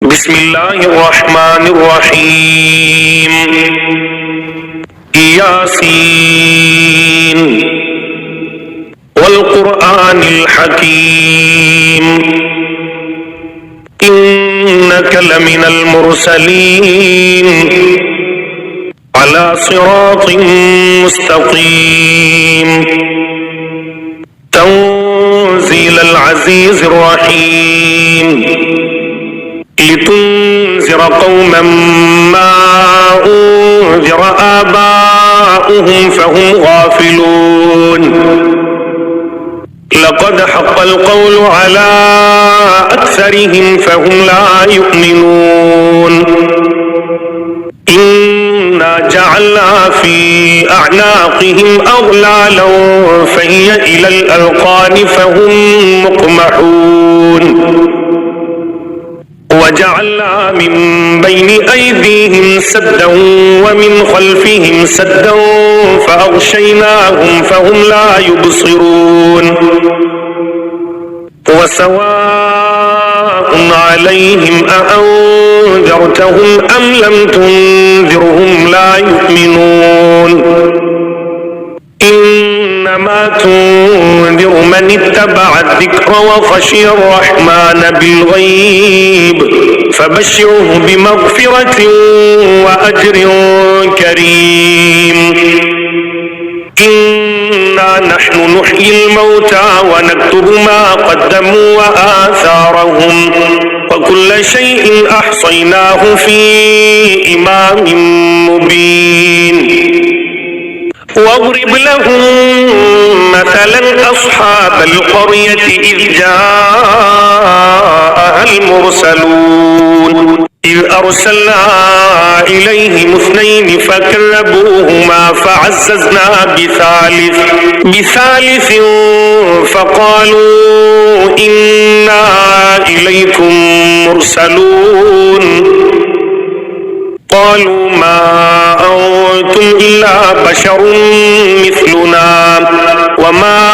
بسم الله الرحمن الرحيم ياسين والقرآن الحكيم إنك لمن المرسلين على صراط مستقيم تنزيل العزيز الرحيم لتنذر قوما ما أنذر آباؤهم فهم غافلون لقد حق القول على أكثرهم فهم لا يؤمنون إنا جعلنا في أعناقهم أغلالا فهي إلى الأذقان فهم مقمحون وجعلنا من بين أيديهم سدا ومن خلفهم سدا فأغشيناهم فهم لا يبصرون وسواء عليهم أأنذرتهم أم لم تنذرهم لا يؤمنون إنما تنذر من اتبع الذكر وخشي الرحمن بالغيب فبشره بمغفرة وأجر كريم إنا نحن نحيي الموتى ونكتب ما قدموا وآثارهم وكل شيء أحصيناه في إمام مبين واضرب لهم مثلا أصحاب القرية إذ جاءها المرسلون إذ أرسلنا إليهم اثنين فكذبوهما فعززنا بثالث فقالوا إنا إليكم مرسلون قالوا ما أنتم إلا بشر مثلنا وما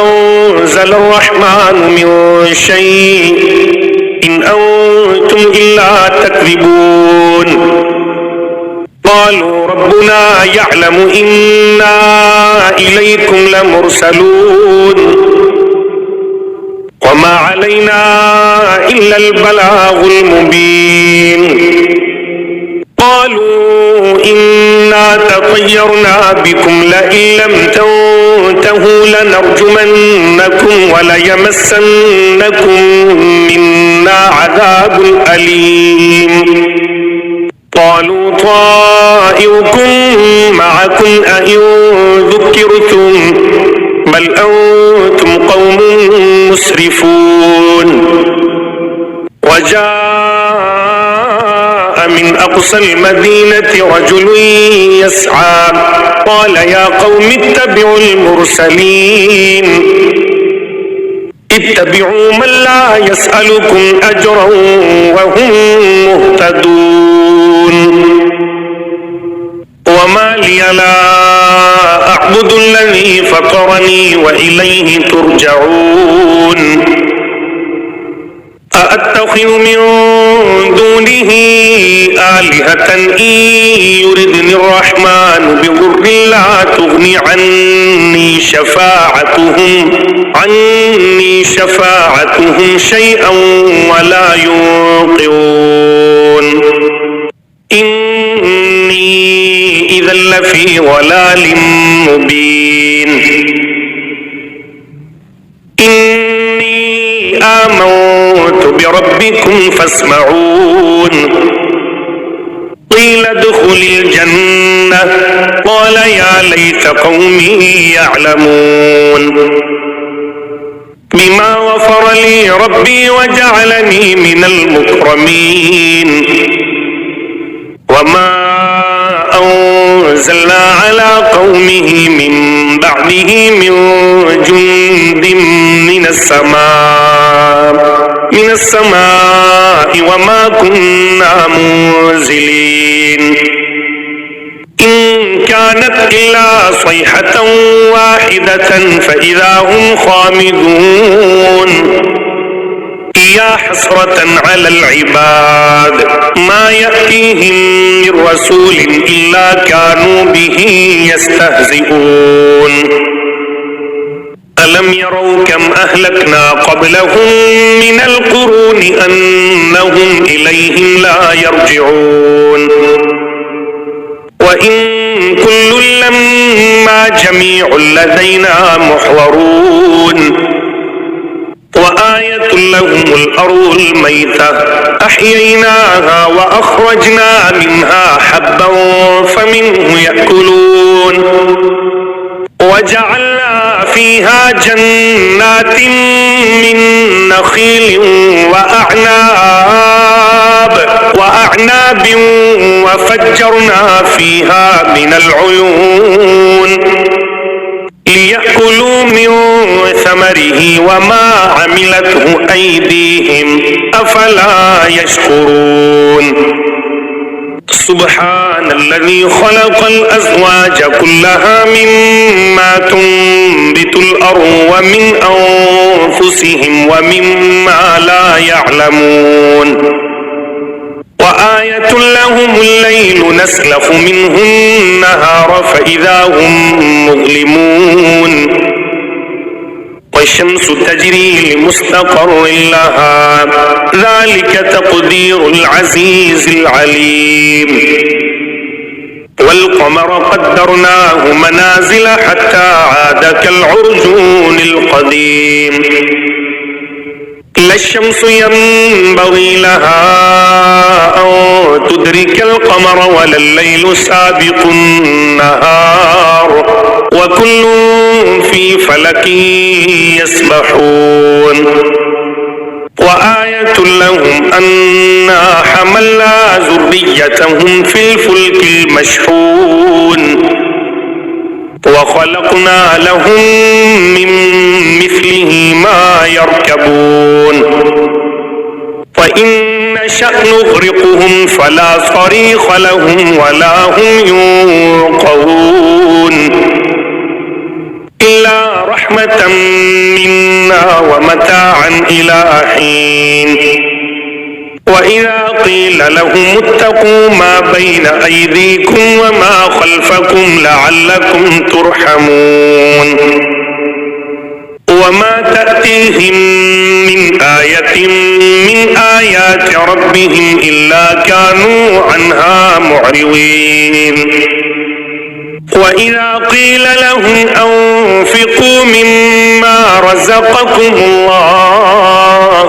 أنزل الرحمن من شيء إن أنتم إلا تكذبون قالوا ربنا يعلم إنا إليكم لمرسلون وما علينا إلا البلاغ المبين قالوا إنا تطيرنا بكم لئن لم تنتهوا لنرجمنكم وليمسنكم منا عذاب أليم قالوا طائركم معكم أئن ذكرتم بل أنتم قوم مسرفون وجاء من أقصى المدينة رجل يسعى قال يا قوم اتبعوا المرسلين اتبعوا من لا يسألكم أجرا وهم مهتدون وما لي لا أعبد الذي فطرني وإليه ترجعون أأتخذ من دونه آلهة إن يردني الرحمن بضر لا تغني عني شفاعتهم شيئا ولا ينقذون إني إذا لفي ضلال مبين إني آمنت بربكم فاسمعون قيل ادخل الجنة قال يا ليت قومي يعلمون بما غفر لي ربي وجعلني من المكرمين وما أنزلنا على قومه من بعده من جند من السماء وما كنا منزلين إن كانت إلا صيحة واحدة فإذا هم خامدون يا حسرة على العباد ما يأتيهم من رسول إلا كانوا به يستهزئون ألم يروا كم أهلكنا قبلهم من القرون أنهم إليهم لا يرجعون وإن كل لما جميع لدينا محضرون وآية لهم الأرض الميتة أحييناها وأخرجنا منها حبا فمنه يأكلون وجعلنا فيها جنات من نخيل وأعناب وفجرنا فيها من العيون ليأكلوا من ثمره وما عملته أيديهم أفلا يشكرون سبحان الذي خلق الأزواج كلها مما تنبت الأرض ومن أنفسهم ومما لا يعلمون وآية لهم الليل نسلخ منه النهار فإذا هم مظلمون والشمس تجري لمستقر لها ذلك تقدير العزيز العليم والقمر قدرناه منازل حتى عاد كالعرجون القديم لا الشمس ينبغي لها أن تدرك القمر ولا الليل سابق النهار وكل في فلك يسبحون وآية لهم أنا حملنا ذريتهم في الفلك المشحون وخلقنا لهم من مثله ما يركبون وإن نشأ نغرقهم فلا صريخ لهم ولا هم ينقذون إلا رحمة منا ومتاعا إلى حين وإذا قيل لهم اتقوا ما بين أيديكم وما خلفكم لعلكم ترحمون وما تأتيهم من آية من آيات ربهم إلا كانوا عنها معرضين وإذا قيل لهم أنفقوا مما رزقكم الله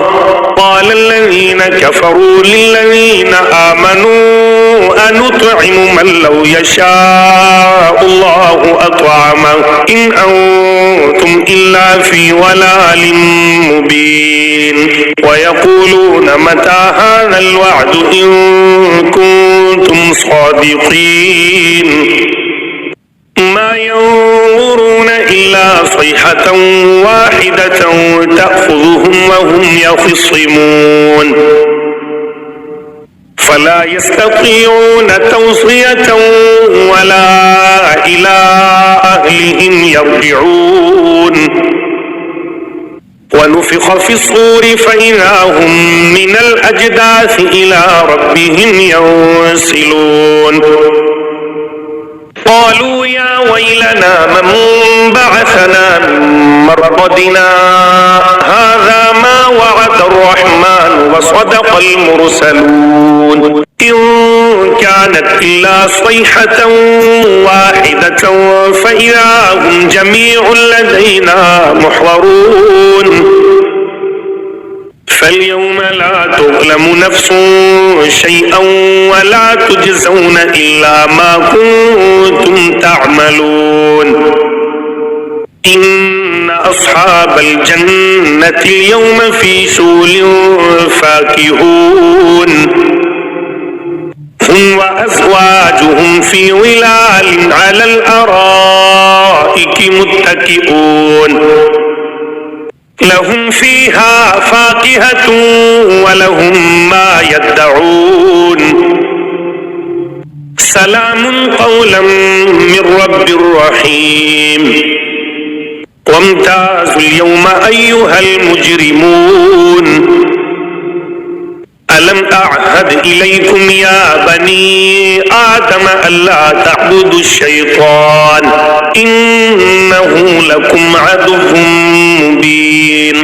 قال الذين كفروا للذين آمنوا أنطعم من لو يشاء الله أطعمه إن أنتم إلا في ضلال مبين ويقولون متى هذا الوعد إن كنتم صادقين ما ينظرون إلا صيحة واحدة تأخذهم وهم يخصمون فلا يستطيعون توصية ولا إلى أهلهم يرجعون ونفخ في الصور فإذا هم من الأجداث إلى ربهم ينسلون قالوا يا ويلنا من بعثنا من مرقدنا هذا ما وعد الرحمن وصدق المرسلون إن كانت إلا صيحة واحدة فإذا هم جميع لدينا محضرون فاليوم لا تظلم نفس شيئا ولا تجزون إلا ما كنتم تعملون إن أصحاب الجنة اليوم في شغل فاكهون هم وأزواجهم في ظلال على الأرائك متكئون لهم فيها فاكهة ولهم ما يدعون سلام قولا من رب رحيم وامتازوا اليوم أيها المجرمون ألم أعهد إليكم يا بني آدم ألا تعبدوا الشيطان إنه لكم عدو مبين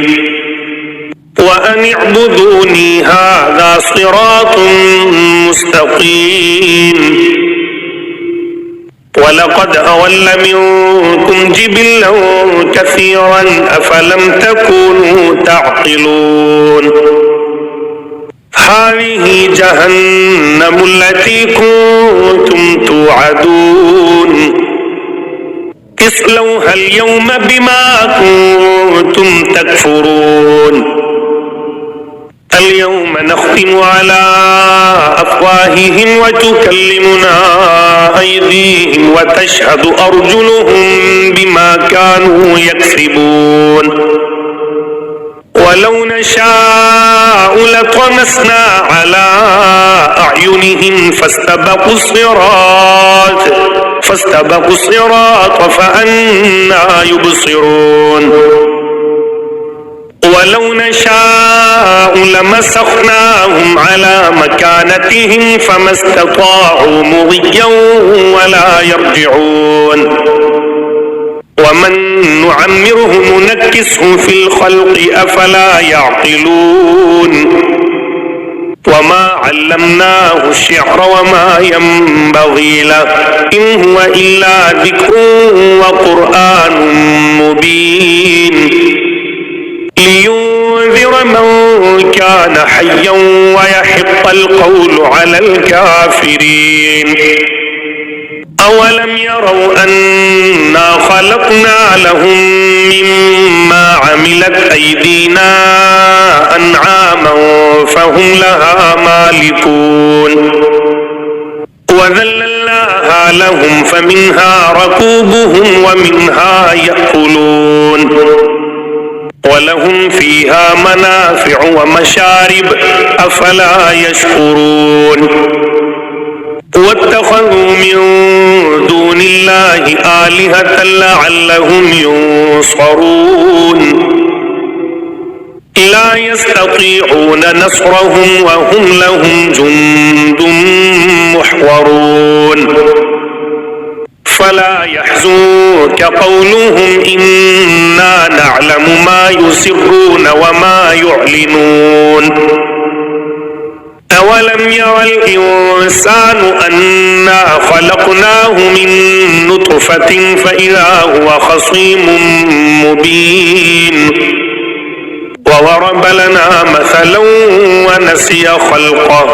وأن اعبدوني هذا صراط مستقيم ولقد أضل منكم جبلا كثيرا أفلم تكونوا تعقلون هذه جهنم التي كنتم توعدون اصلوها اليوم بما كنتم تكفرون اليوم نختم على أفواههم وتكلمنا أيديهم وتشهد أرجلهم بما كانوا يكسبون ولو نشاء لطمسنا على أعينهم فاستبقوا الصراط فأنى يبصرون ولو نشاء لمسخناهم على مكانتهم فما استطاعوا مضيا ولا يرجعون ومن نعمره ننكسه في الخلق أفلا يعقلون وما علمناه الشعر وما ينبغي له إن هو إلا ذكر وقرآن مبين لينذر من كان حيا ويحق القول على الكافرين أولم يروا أنا خلقنا لهم مما عملت أيدينا أنعاما فهم لها مالكون وذللناها لهم فمنها ركوبهم ومنها يأكلون ولهم فيها منافع ومشارب أفلا يشكرون واتخذوا من دون الله آلهة لعلهم ينصرون لا يستطيعون نصرهم وهم لهم جند محضرون فلا يحزنك قولهم إنا نعلم ما يسرون وما يعلنون أولم ير الإنسان أنا خلقناه من نطفة فإذا هو خصيم مبين وضرب لنا مثلا ونسي خلقه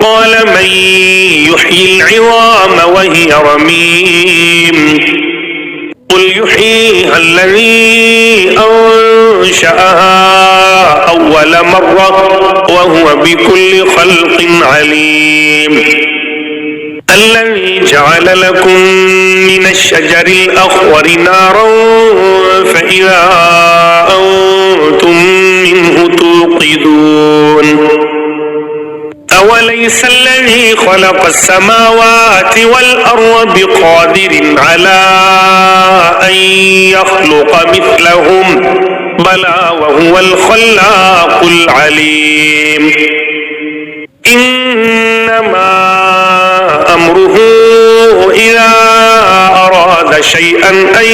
قال من يحيي العظام وهي رميم قل يحييها الذي أنشأها أول مرة وهو بكل خلق عليم الذي جعل لكم من الشجر الأخضر نارا فإذا أنتم منه توقدون أوليس الذي خلق السماوات والأرض بقادر على أن يخلق مثلهم بلى وهو الخلاق العليم إنما أمره إذا أراد شيئا أن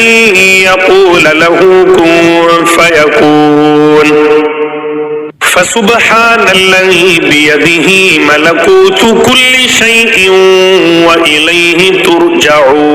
يقول له كن فيكون فسبحان الذي بيده ملكوت كل شيء وإليه ترجعون